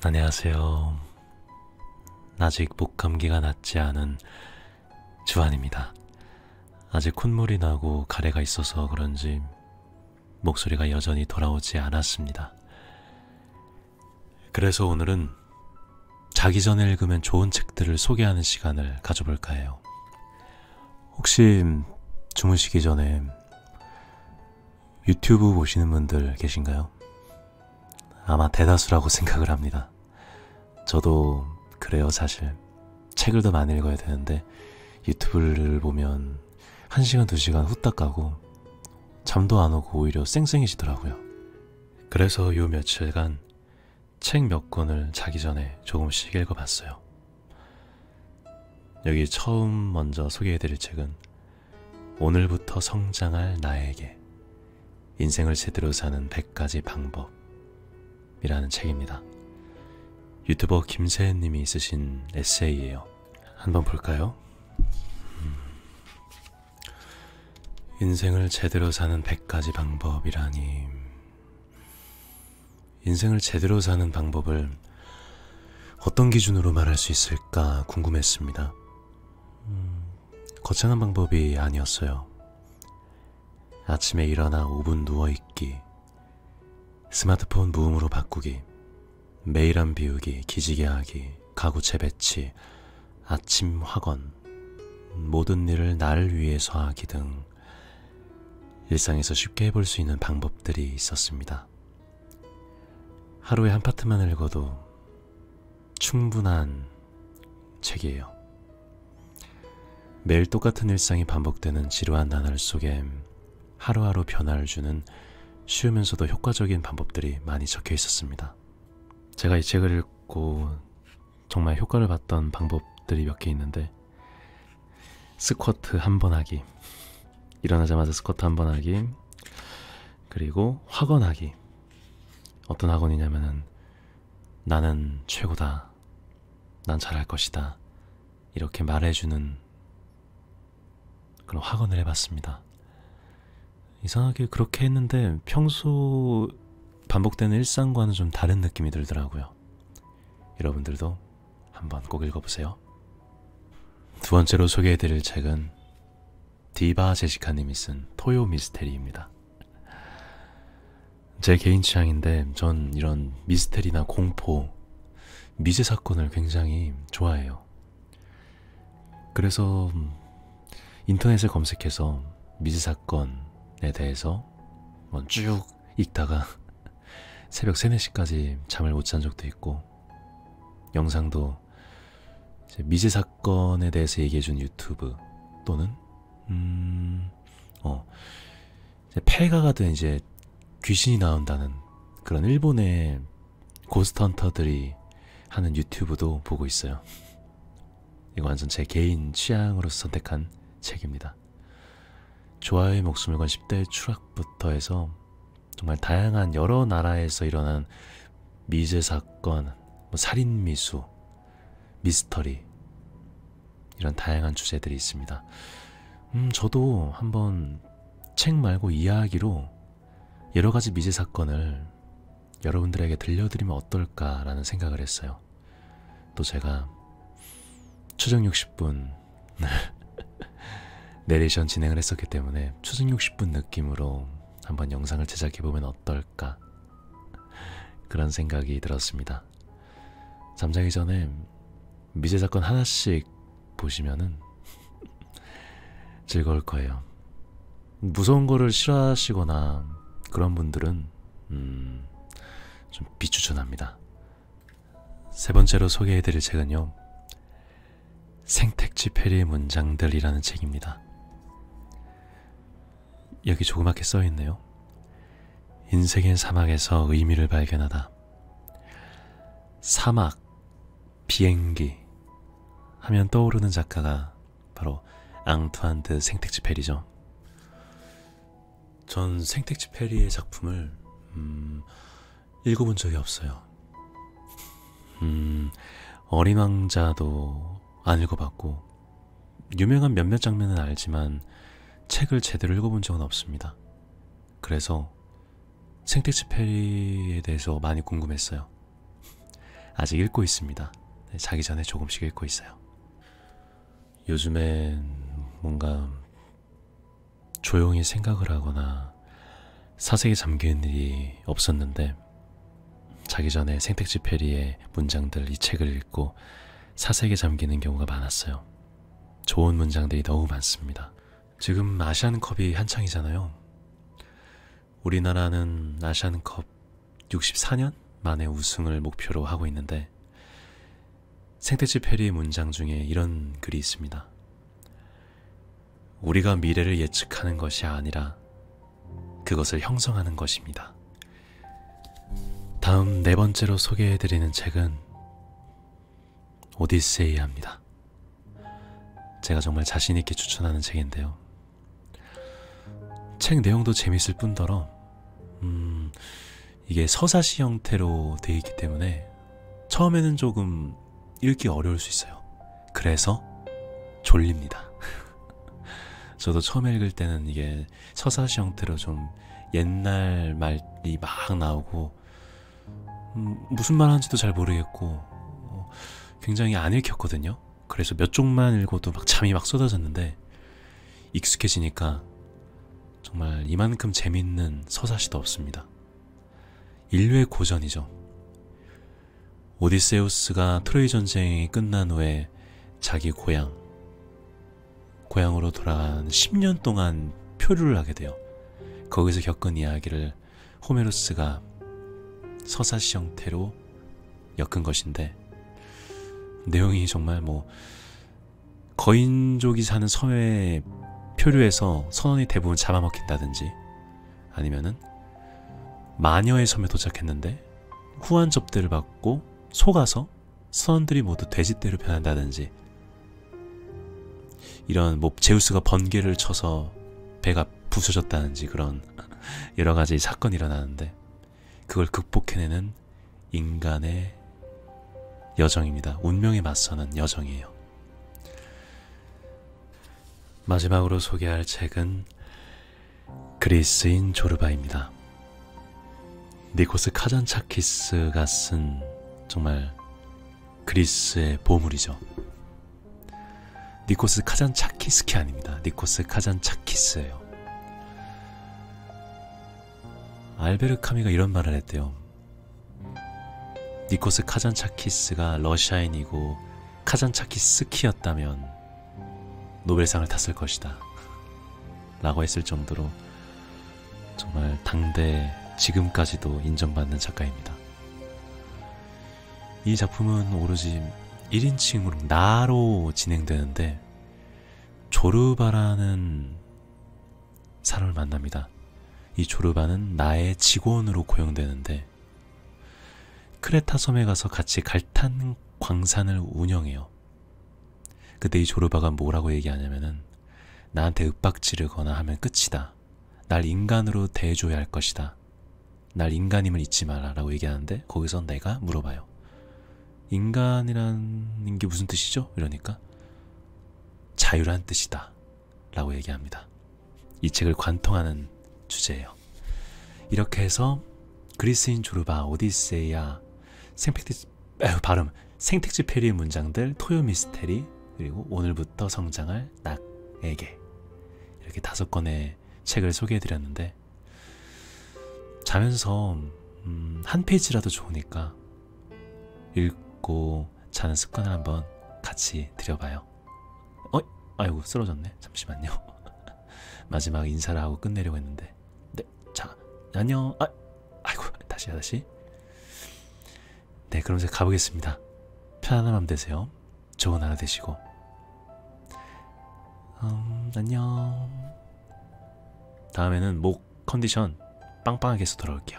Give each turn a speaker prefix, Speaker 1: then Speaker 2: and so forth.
Speaker 1: 안녕하세요. 아직 목감기가 낫지 않은 주한입니다. 아직 콧물이 나고 가래가 있어서 그런지 목소리가 여전히 돌아오지 않았습니다. 그래서 오늘은 자기 전에 읽으면 좋은 책들을 소개하는 시간을 가져볼까 해요. 혹시 주무시기 전에 유튜브 보시는 분들 계신가요? 아마 대다수라고 생각을 합니다. 저도 그래요. 사실 책을 더 많이 읽어야 되는데 유튜브를 보면 1시간, 2시간 후딱 가고 잠도 안 오고 오히려 쌩쌩해지더라고요. 그래서 요 며칠간 책 몇 권을 자기 전에 조금씩 읽어봤어요. 여기 처음 먼저 소개해드릴 책은 오늘부터 성장할 나에게 인생을 제대로 사는 100가지 방법이라는 책입니다. 유튜버 김세은 님이 쓰신 에세이예요. 한번 볼까요? 인생을 제대로 사는 100가지 방법이라니. 인생을 제대로 사는 방법을 어떤 기준으로 말할 수 있을까 궁금했습니다. 거창한 방법이 아니었어요. 아침에 일어나 5분 누워있기, 스마트폰 무음으로 바꾸기, 메일 안 비우기, 기지개 하기, 가구 재배치, 아침 확언, 모든 일을 나를 위해서 하기 등 일상에서 쉽게 해볼 수 있는 방법들이 있었습니다. 하루에 한 파트만 읽어도 충분한 책이에요. 매일 똑같은 일상이 반복되는 지루한 나날 속에 하루하루 변화를 주는 쉬우면서도 효과적인 방법들이 많이 적혀 있었습니다. 제가 이 책을 읽고 정말 효과를 봤던 방법들이 몇 개 있는데, 스쿼트 한 번 하기, 일어나자마자 스쿼트 한 번 하기, 그리고 확언하기. 어떤 확언이냐면은 나는 최고다, 난 잘할 것이다, 이렇게 말해주는 그런 확언을 해봤습니다. 이상하게 그렇게 했는데 평소 반복되는 일상과는 좀 다른 느낌이 들더라고요. 여러분들도 한번 꼭 읽어보세요. 두 번째로 소개해드릴 책은 디바 제시카님이 쓴 토요 미스테리입니다. 제 개인 취향인데 전 이런 미스테리나 공포, 미제 사건을 굉장히 좋아해요. 그래서 인터넷에 검색해서 미제 사건에 대해서 쭉 읽다가 새벽 3, 4시까지 잠을 못 잔 적도 있고, 영상도 이제 미제 사건에 대해서 얘기해준 유튜브 또는 이제 폐가가 된 이제 귀신이 나온다는 그런 일본의 고스트 헌터들이 하는 유튜브도 보고 있어요. 이거 완전 제 개인 취향으로서 선택한 책입니다. 좋아요의 목숨을 건 10대의 추락부터 해서 정말 다양한 여러 나라에서 일어난 미제 사건, 살인 미수, 미스터리, 이런 다양한 주제들이 있습니다. 저도 한번 책 말고 이야기로 여러 가지 미제 사건을 여러분들에게 들려드리면 어떨까라는 생각을 했어요. 또 제가 추정 60분 내레이션 진행을 했었기 때문에 추정 60분 느낌으로 한번 영상을 제작해보면 어떨까, 그런 생각이 들었습니다. 잠자기 전에 미제 사건 하나씩 보시면은 즐거울 거예요. 무서운 거를 싫어하시거나 그런 분들은 좀 비추천합니다. 세 번째로 소개해드릴 책은요, 생택지 페리의 문장들이라는 책입니다. 여기 조그맣게 써있네요. 인생의 사막에서 의미를 발견하다. 사막, 비행기 하면 떠오르는 작가가 바로 앙투안 드 생텍쥐페리죠. 전 생텍쥐페리의 작품을 읽어본 적이 없어요. 어린 왕자도 안 읽어봤고, 유명한 몇몇 장면은 알지만 책을 제대로 읽어본 적은 없습니다. 그래서 생텍쥐페리에 대해서 많이 궁금했어요. 아직 읽고 있습니다. 네, 자기 전에 조금씩 읽고 있어요. 요즘엔 뭔가 조용히 생각을 하거나 사색에 잠기는 일이 없었는데 자기 전에 생텍쥐페리의 문장들 이 책을 읽고 사색에 잠기는 경우가 많았어요. 좋은 문장들이 너무 많습니다. 지금 아시안컵이 한창이잖아요. 우리나라는 아시안컵 64년 만에 우승을 목표로 하고 있는데 생텍쥐페리의 문장 중에 이런 글이 있습니다. 우리가 미래를 예측하는 것이 아니라 그것을 형성하는 것입니다. 다음 네 번째로 소개해드리는 책은 오디세이아입니다. 제가 정말 자신있게 추천하는 책인데요. 책 내용도 재밌을 뿐더러 이게 서사시 형태로 되어 있기 때문에 처음에는 조금 읽기 어려울 수 있어요. 그래서 졸립니다. 저도 처음에 읽을 때는 이게 서사시 형태로 좀 옛날 말이 막 나오고 무슨 말 하는지도 잘 모르겠고 굉장히 안 읽혔거든요. 그래서 몇 쪽만 읽어도 막 잠이 막 쏟아졌는데 익숙해지니까 정말 이만큼 재밌는 서사시도 없습니다. 인류의 고전이죠. 오디세우스가 트로이 전쟁이 끝난 후에 자기 고향으로 돌아간 10년 동안 표류를 하게 돼요. 거기서 겪은 이야기를 호메로스가 서사시 형태로 엮은 것인데 내용이 정말 거인족이 사는 섬에 표류해서 선원이 대부분 잡아먹힌다든지 아니면은 마녀의 섬에 도착했는데 후한 접대를 받고 속아서 선원들이 모두 돼지떼로 변한다든지 이런 제우스가 번개를 쳐서 배가 부서졌다든지 그런 여러가지 사건이 일어나는데 그걸 극복해내는 인간의 여정입니다. 운명에 맞서는 여정이에요. 마지막으로 소개할 책은 그리스인 조르바입니다. 니코스 카잔차키스가 쓴 정말 그리스의 보물이죠. 니코스 카잔차키스키 아닙니다. 니코스 카잔차키스예요. 알베르 카미가 이런 말을 했대요. 니코스 카잔차키스가 러시아인이고 카잔차키스키였다면 노벨상을 탔을 것이다 라고 했을 정도로 정말 당대 지금까지도 인정받는 작가입니다. 이 작품은 오로지 1인칭으로 나로 진행되는데 조르바라는 사람을 만납니다. 이 조르바는 나의 직원으로 고용되는데 크레타 섬에 가서 같이 갈탄 광산을 운영해요. 그때 이 조르바가 뭐라고 얘기하냐면은 나한테 윽박지르거나 하면 끝이다. 날 인간으로 대해줘야 할 것이다. 날 인간임을 잊지 마라 라고 얘기하는데 거기서 내가 물어봐요. 인간이라는 게 무슨 뜻이죠? 이러니까 자유란 뜻이다 라고 얘기합니다. 이 책을 관통하는 주제예요. 이렇게 해서 그리스인 조르바, 오디세이아, 생텍쥐페리의 문장들, 토요 미스테리, 그리고 오늘부터 성장할 낙에게 이렇게 5권의 책을 소개해드렸는데 자면서 한 페이지라도 좋으니까 읽고 자는 습관을 한번 같이 들여봐요. 아이고 쓰러졌네. 잠시만요. 마지막 인사를 하고 끝내려고 했는데 네, 자 안녕. 아이고 다시 네, 그럼 이제 가보겠습니다. 편안한 밤 되세요. 좋은 하루 되시고 안녕. 다음에는 목 컨디션 빵빵하게 해서 돌아올게요.